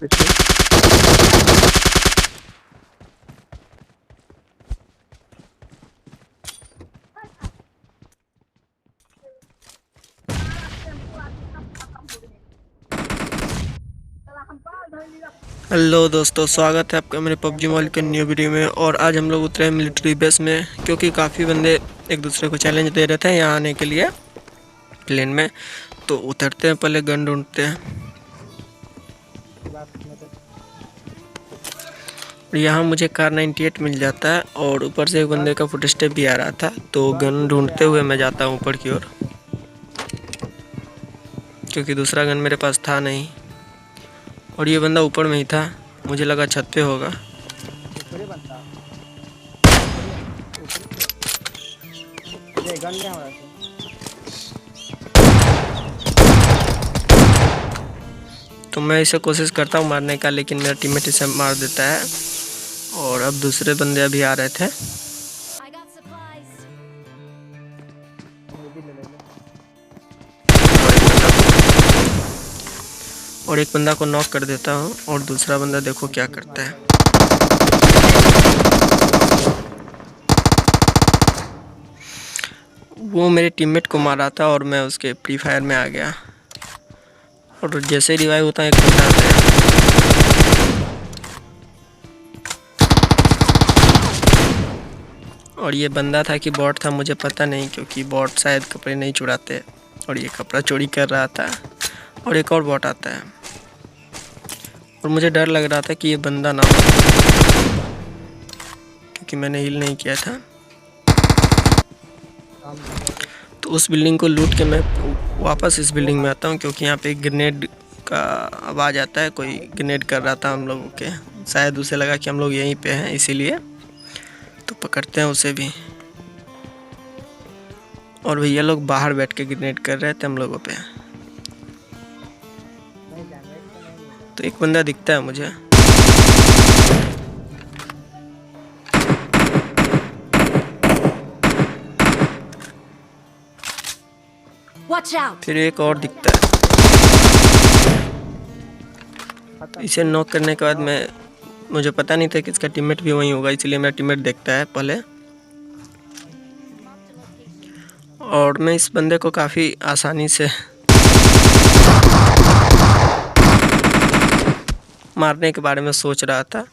पीछे। हेलो दोस्तों, स्वागत है आपका मेरे पबजी मोबाइल के न्यू वीडियो में। और आज हम लोग उतरे हैं मिलिट्री बेस में, क्योंकि काफ़ी बंदे एक दूसरे को चैलेंज दे रहे थे यहाँ आने के लिए प्लेन में। तो उतरते हैं, पहले गन ढूंढते हैं। और यहाँ मुझे कार 98 मिल जाता है, और ऊपर से एक बंदे का फुट स्टेप भी आ रहा था। तो गन ढूंढते हुए मैं जाता हूँ ऊपर की ओर, क्योंकि दूसरा गन मेरे पास था नहीं। और ये बंदा ऊपर में ही था, मुझे लगा छत पे होगा। तो मैं इसे कोशिश करता हूँ मारने का, लेकिन मेरा टीममेट इसे मार देता है। और अब दूसरे बंदे अभी आ रहे थे। और एक बंदा को नॉक कर देता हूँ, और दूसरा बंदा देखो क्या करता है। वो मेरे टीममेट को मारा था, और मैं उसके फ्री फायर में आ गया। और जैसे रिवाइव होता है एक बंदा आता है। और ये बंदा था कि बॉट था मुझे पता नहीं, क्योंकि बॉट शायद कपड़े नहीं चुराते, और ये कपड़ा चोरी कर रहा था। और एक और बॉट आता है, और मुझे डर लग रहा था कि ये बंदा ना हो, क्योंकि मैंने हील नहीं किया था। तो उस बिल्डिंग को लूट के मैं वापस इस बिल्डिंग में आता हूँ, क्योंकि यहाँ पे ग्रेनेड का आवाज़ आता है। कोई ग्रेनेड कर रहा था हम लोगों के, शायद उसे लगा कि हम लोग यहीं पे हैं, इसीलिए। तो पकड़ते हैं उसे भी। और भैया लोग बाहर बैठ के ग्रेनेड कर रहे थे हम लोगों पे। तो एक बंदा दिखता है मुझे। फिर एक और दिखता है। इसे नॉक करने के बाद मुझे पता नहीं था कि इसका टीममेट भी वहीं होगा, इसलिए मेरा टीममेट देखता है पहले। और मैं इस बंदे को काफ़ी आसानी से मारने के बारे में सोच रहा था,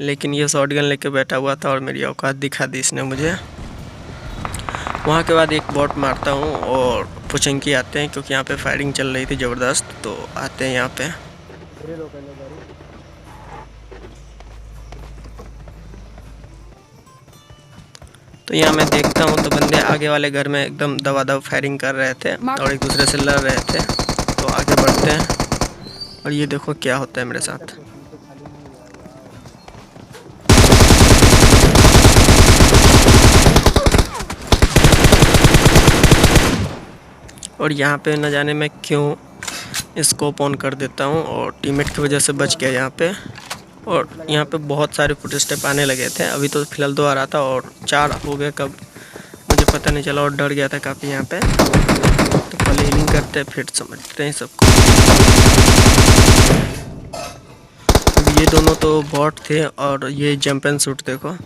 लेकिन ये शॉटगन लेके बैठा हुआ था, और मेरी औकात दिखा दी इसने मुझे। वहाँ के बाद एक बॉट मारता हूँ, और पुचंकी आते हैं, क्योंकि यहाँ पे फायरिंग चल रही थी ज़बरदस्त। तो आते हैं यहाँ पे। तो यहाँ मैं देखता हूँ तो बंदे आगे वाले घर में एकदम दबादब फायरिंग कर रहे थे, और एक दूसरे से लड़ रहे थे। तो आगे बढ़ते हैं, और ये देखो क्या होता है मेरे साथ। और यहाँ पे न जाने मैं क्यों स्कोप ऑन कर देता हूँ, और टीममेट की वजह से बच गया यहाँ पे। और यहाँ पे बहुत सारे फुट स्टेप आने लगे थे। अभी तो फिलहाल 2 आ रहा था, और 4 हो गए कब मुझे पता नहीं चला, और डर गया था काफ़ी यहाँ पे। तो पहले हीलिंग करते हैं, फिर समझते हैं सबको। ये दोनों तो बॉट थे, और ये जंप एंड शूट देखो।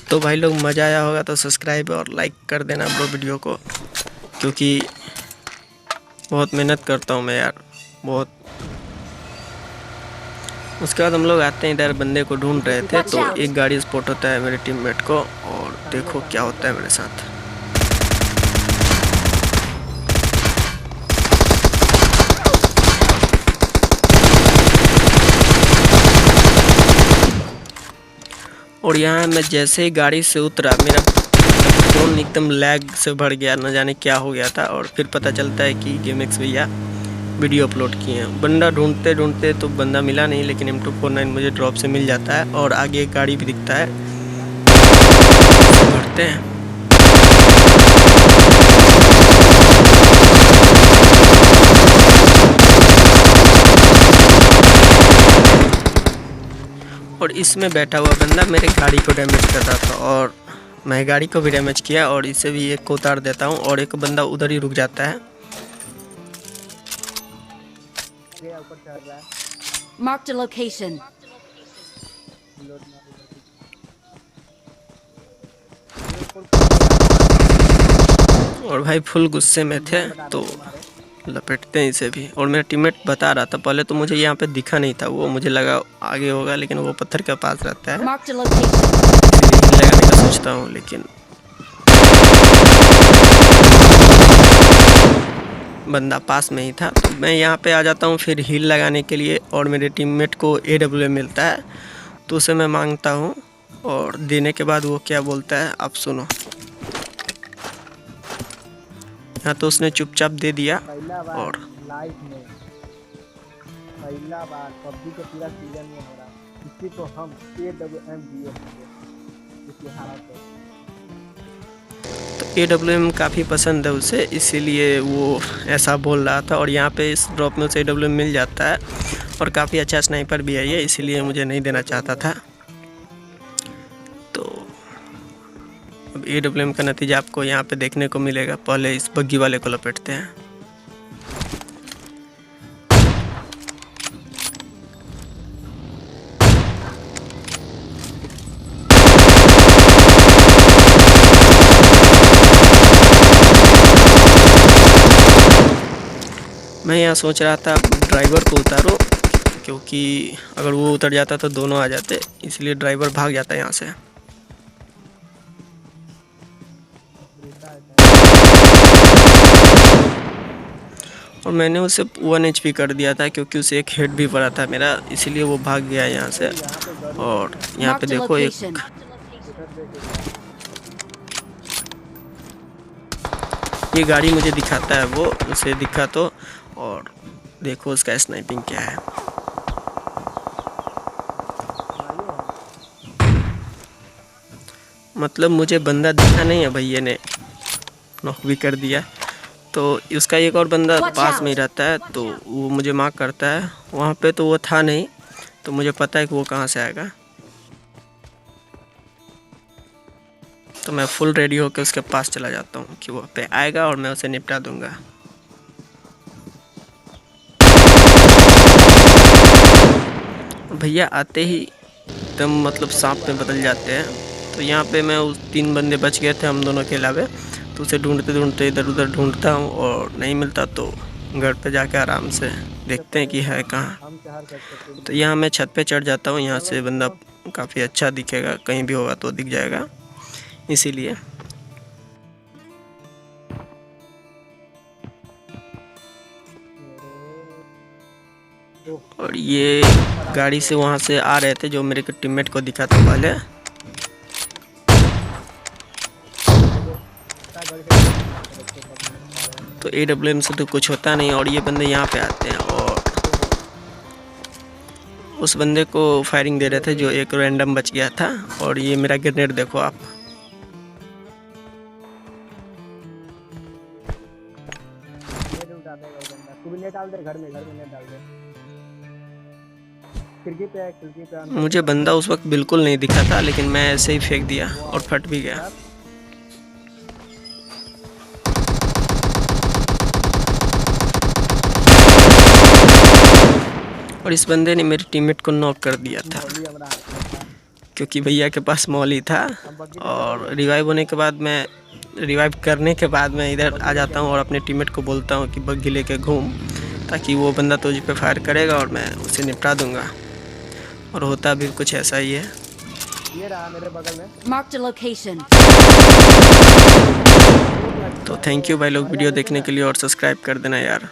तो भाई लोग मज़ा आया होगा तो सब्सक्राइब और लाइक कर देना ब्रो वीडियो को, क्योंकि बहुत मेहनत करता हूँ मैं यार, बहुत। उसके बाद हम लोग आते हैं इधर, बंदे को ढूंढ रहे थे। तो एक गाड़ी स्पॉट होता है मेरे टीममेट को, और देखो क्या होता है मेरे साथ। और यहाँ मैं जैसे ही गाड़ी से उतरा, मेरा फ़ोन एकदम लैग से भर गया, न जाने क्या हो गया था। और फिर पता चलता है कि गेमएक्स भैया वीडियो अपलोड किए हैं। बंदा ढूंढते ढूंढते तो बंदा मिला नहीं, लेकिन M249 मुझे ड्रॉप से मिल जाता है, और आगे एक गाड़ी भी दिखता है। बढ़ते हैं। और इसमें बैठा हुआ बंदा मेरे गाड़ी को डैमेज कर रहा था, और मैं गाड़ी को भी डैमेज किया और इसे भी एक को उतार देता हूँ और एक बंदा उधर ही रुक जाता है। Marked a location. और भाई फुल गुस्से में थे तो लपेटते हैं इसे भी। और मेरा टीममेट बता रहा था, पहले तो मुझे यहाँ पे दिखा नहीं था, वो मुझे लगा आगे होगा, लेकिन वो पत्थर के पास रहता है, Marked a location. इसलिए लगाने का सोचता हूँ, लेकिन बंदा पास में ही था। तो मैं यहाँ पे आ जाता हूँ फिर हील लगाने के लिए और मेरे टीममेट को AWM मिलता है तो उसे मैं मांगता हूँ और देने के बाद वो क्या बोलता है आप सुनो। हाँ तो उसने चुपचाप दे दिया और लाइफ में पहला बार पबजी के पूरा सीजन में हो रहा किसी को हम AWM दिए तो AWM काफ़ी पसंद है उसे, इसीलिए वो ऐसा बोल रहा था। और यहाँ पे इस ड्रॉप में उसे AWM मिल जाता है और काफ़ी अच्छा स्नाइपर भी है ये, इसीलिए मुझे नहीं देना चाहता था। तो अब AWM का नतीजा आपको यहाँ पे देखने को मिलेगा। पहले इस बग्गी वाले को लपेटते हैं। मैं यहाँ सोच रहा था ड्राइवर को उतारो, क्योंकि अगर वो उतर जाता तो दोनों आ जाते, इसलिए ड्राइवर भाग जाता है यहाँ से। और मैंने उसे 1 HP कर दिया था क्योंकि उसे एक हेड भी पड़ा था मेरा, इसीलिए वो भाग गया यहाँ से। और यहाँ पे देखो एक ये गाड़ी मुझे दिखाता है, वो उसे दिखा तो। और देखो उसका स्नाइपिंग क्या है। मतलब मुझे बंदा दिखा नहीं है, भैया ने नॉक भी कर दिया। तो उसका एक और बंदा पास में ही रहता है तो वो मुझे मार्क करता है। वहाँ पे तो वो था नहीं, तो मुझे पता है कि वो कहाँ से आएगा। तो मैं फुल रेडी होकर उसके पास चला जाता हूँ कि वो पे आएगा और मैं उसे निपटा दूंगा। भैया आते ही एकदम मतलब सांप में बदल जाते हैं। तो यहाँ पे मैं उस 3 बंदे बच गए थे हम दोनों के अलावे, तो उसे ढूंढते ढूंढते इधर उधर ढूंढता हूँ और नहीं मिलता तो घर पे जाके आराम से देखते हैं कि है कहाँ। तो यहाँ मैं छत पे चढ़ जाता हूँ, यहाँ से बंदा काफ़ी अच्छा दिखेगा, कहीं भी होगा तो दिख जाएगा, इसीलिए। और ये गाड़ी से वहाँ से आ रहे थे जो मेरे टीममेट को दिखा था पहले। तो AWM से तो कुछ होता नहीं और ये बंदे यहाँ पे आते हैं और उस बंदे को फायरिंग दे रहे थे जो एक रैंडम बच गया था। और ये मेरा ग्रेनेड देखो आप। मुझे बंदा उस वक्त बिल्कुल नहीं दिखा था, लेकिन मैं ऐसे ही फेंक दिया और फट भी गया। और इस बंदे ने मेरे टीममेट को नॉक कर दिया था क्योंकि भैया के पास मौली था। और रिवाइव होने के बाद मैं रिवाइव करने के बाद मैं इधर आ जाता हूँ और अपने टीममेट को बोलता हूँ कि बग्गी लेके घूम, ताकि वो बंदा तुझ पे फायर करेगा और मैं उसे निपटा दूंगा। और होता भी कुछ ऐसा ही है। ये रहा मेरे बगल में। Marked a location. तो थैंक यू भाई लोग वीडियो देखने के लिए और सब्सक्राइब कर देना यार।